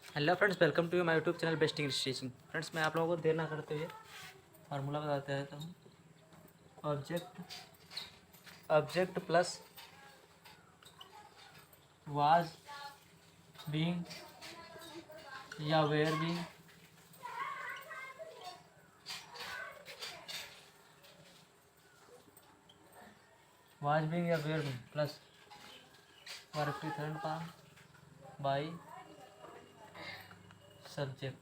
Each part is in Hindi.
Hello friends, welcome to my YouTube channel best English teaching. Friends, मैं आप लोगों को देर ना करते हुए फार्मूला बताते रहता हूँ। Object object plus was being या वेयर बीइंग वाज बीइंग या वेयर बीइंग प्लस वर्ब की थर्ड फॉर्म बाई सब्जेक्ट।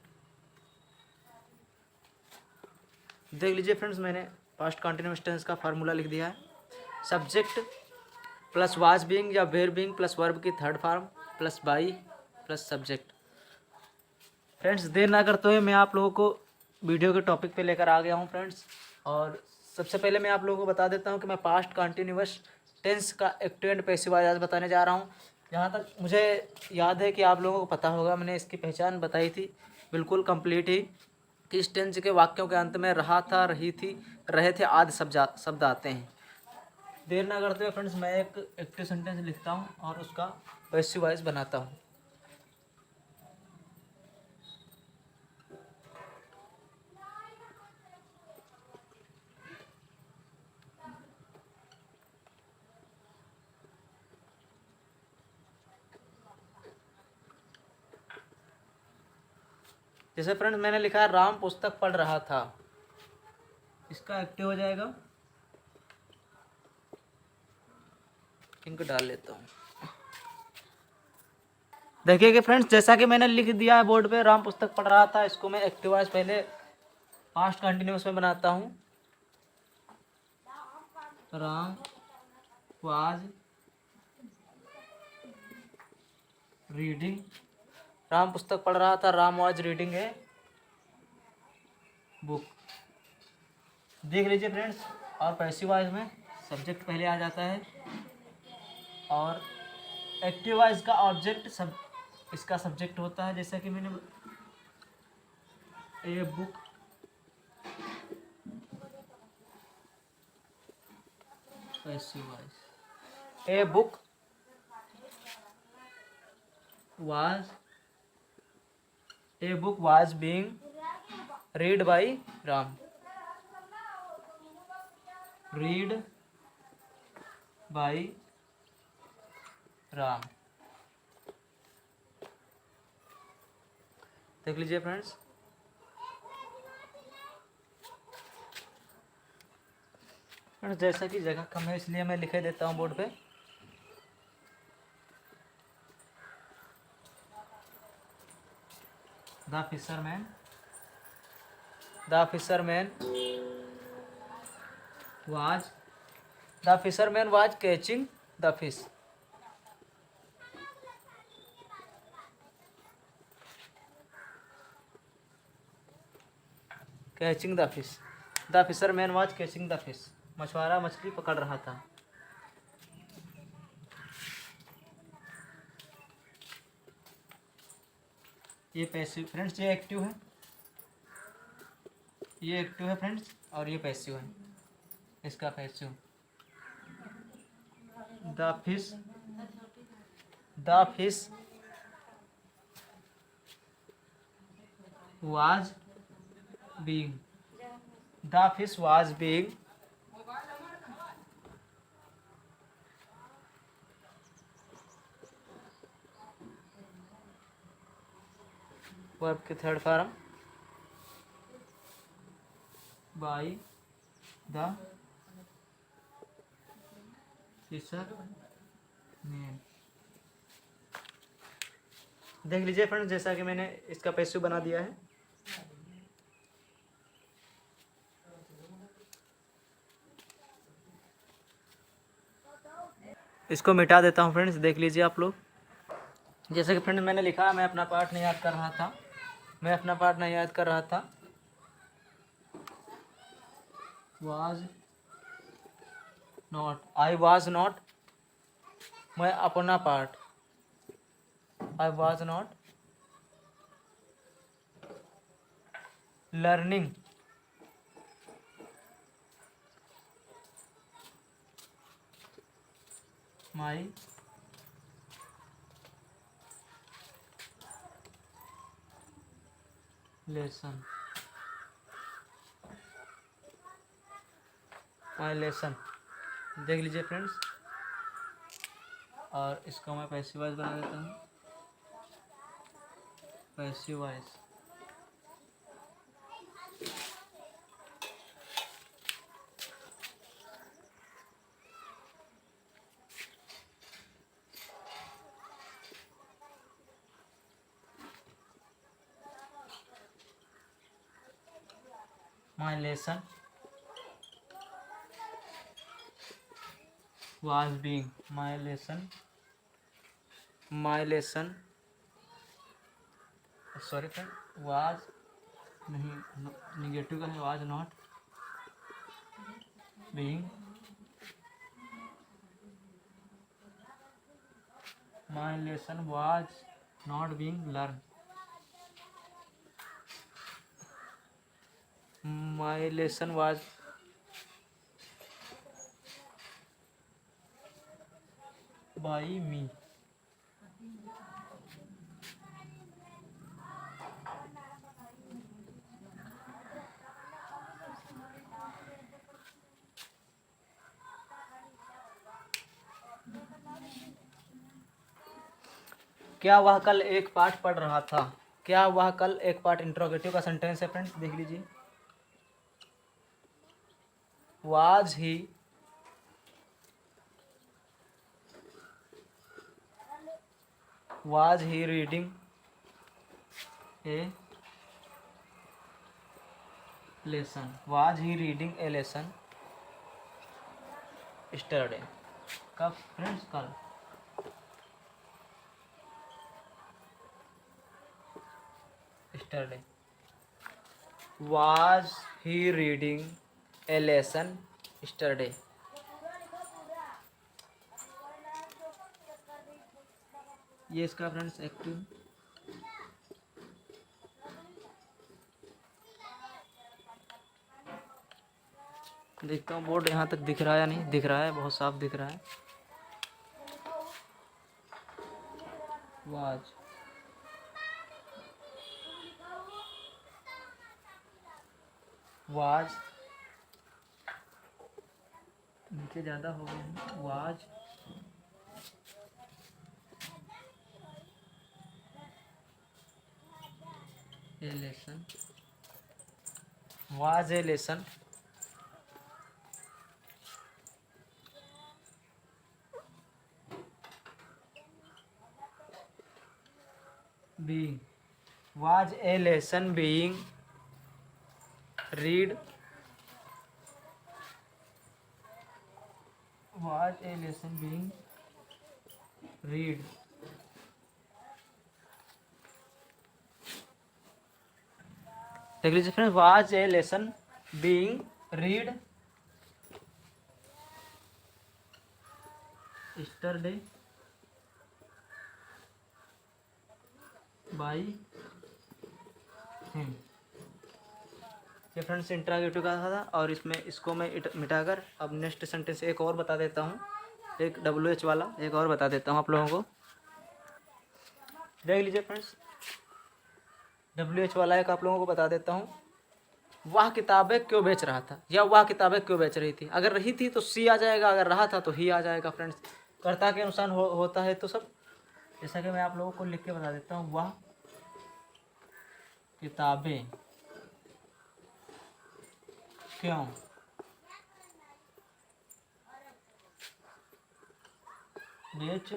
देख लीजिए फ्रेंड्स, मैंने पास्ट कंटिन्यूअस टेंस का फार्मूला लिख दिया है। सब्जेक्ट प्लस वाज बीइंग या वेयर बीइंग प्लस वर्ब की third form plus by plus subject. Friends, देर ना करते हुए मैं आप लोगों को वीडियो के टॉपिक पे लेकर आ गया हूँ फ्रेंड्स। और सबसे पहले मैं आप लोगों को बता देता हूँ कि मैं पास्ट कंटिन्यूअस टेंस का एक्टिव एंड पैसिव वॉइस आज बताने जा रहा हूँ। जहाँ तक मुझे याद है कि आप लोगों को पता होगा, मैंने इसकी पहचान बताई थी बिल्कुल कंप्लीट ही कि इस टेंस के वाक्यों के अंत में रहा था, रही थी, रहे थे आदि शब्द आते हैं। देर ना करते हुए फ्रेंड्स, मैं एक एक्टिव सेंटेंस लिखता हूँ और उसका पैसिव वॉइस बनाता हूँ। जैसे फ्रेंड्स मैंने लिखा है राम पुस्तक पढ़ रहा था, इसका एक्टिव हो जाएगा। इंक डाल लेता हूँ। देखिए कि फ्रेंड्स, जैसा कि मैंने लिख दिया है बोर्ड पे, राम पुस्तक पढ़ रहा था, इसको मैं एक्टिव वॉइस पहले पास्ट कंटिन्यूअस में बनाता हूँ। राम वाज रीडिंग, राम पुस्तक पढ़ रहा था, राम वाज रीडिंग है बुक। देख लीजिए फ्रेंड्स, और पैसिव वॉइस में सब्जेक्ट पहले आ जाता है और एक्टिव वॉइस का ऑब्जेक्ट सब इसका सब्जेक्ट होता है। जैसा कि मैंने a book passive voice, a book was being read by Ram, read by Ram. देख लीजिए फ्रेंड्स, जैसा कि जगह कम है इसलिए मैं लिखे देता हूँ बोर्ड पे। The fisherman was catching the fish. Catching the fish, the fisherman was catching the fish, मछुआरा मछली पकड़ रहा था। ये पैसिव फ्रेंड्स, ये एक्टिव है, ये एक्टिव है फ्रेंड्स, और ये पैसिव है। इसका passive the fish was being, the fish was being verb की third form by the fisherman. देख लीजिए फ्रेंड्स, जैसा कि मैंने इसका पैसिव बना दिया है। इसको मिटा देता हूँ फ्रेंड्स, देख लीजिए आप लोग। जैसे कि फ्रेंड मैंने लिखा, मैं अपना पार्ट नहीं याद कर रहा था, was not, I was not, मैं अपना part, I was not learning my lesson, my lesson. देख लीजिए फ्रेंड्स, और इसको मैं पैसिव वॉइस बना देता हूँ, passive voice. My lesson was being, my lesson sorry friend, was नहीं, निगेटिव का है, was not being, my lesson was not being learned, my lesson was by me। क्या वह कल एक पाठ पढ़ रहा था? क्या वह कल एक पाठ, इंट्रोगेटिव का सेंटेंस है फ्रेंड्स, देख लीजिए। Was he reading a lesson, was he reading a lesson yesterday. कब फ्रेंड्स? कल। Yesterday. Was he reading a lesson yesterday. ये इसका फ्रेंड्स एक्टिव। देखता हूँ बोर्ड यहाँ तक दिख रहा है या नहीं, दिख रहा है, बहुत साफ दिख रहा है। वाज, वाज नीचे ज़्यादा हो गए हैं। Was a lesson, was a lesson being, was a lesson being read, was a lesson being read, देख लीजिए friends, was a lesson being read yesterday by him। ये फ्रेंड्स इंट्रागेटिव का था और इसमें इसको मैं मिटाकर अब नेक्स्ट सेंटेंस एक और बता देता हूँ, एक WH वाला एक और बता देता हूँ आप लोगों को। देख लीजिए फ्रेंड्स, WH वाला एक आप लोगों को बता देता हूँ। वह किताबें क्यों बेच रहा था, या वह किताबें क्यों बेच रही थी। अगर रही थी तो सी आ जाएगा, अगर रहा था तो ही आ जाएगा फ्रेंड्स। कर्ता के अनुसार होता है तो सब, जैसा कि मैं आप लोगों को लिख के बता देता हूँ। वह किताबें क्यों बेच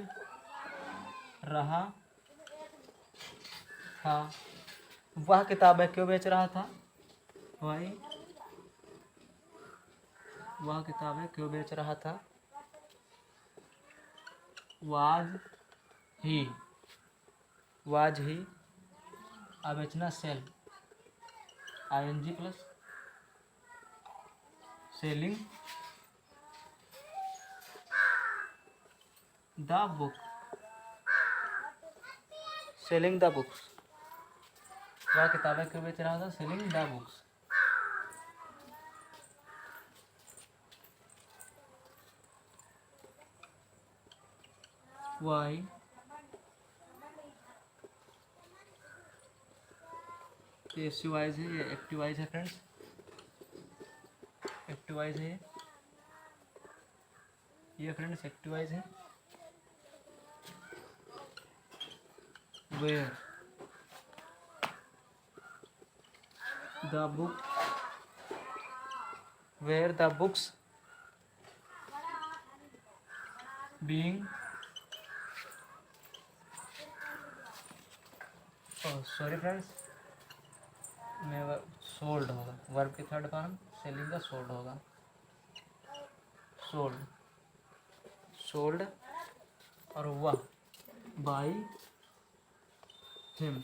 रहा था, वह किताबें क्यों बेच रहा था, वही वह किताबें क्यों बेच रहा था। वाज ही अब बेचना sell, ING plus selling the book, selling the books. वह किताबें क्यों बेच रहा था, सेलिंग द बुक्स। वाई ये एसवाइज है, ये एक्टिवाइज है फ्रेंड्स, एक्टिवाइज है ये फ्रेंड्स एक्टिवाइज है। Were the book, were the books being, sorry friends, मैं सोल्ड होगा, वर्ब की थर्ड फॉर्म सेलिंग का सोल्ड होगा, सोल्ड, सोल्ड और वह बाई हिम,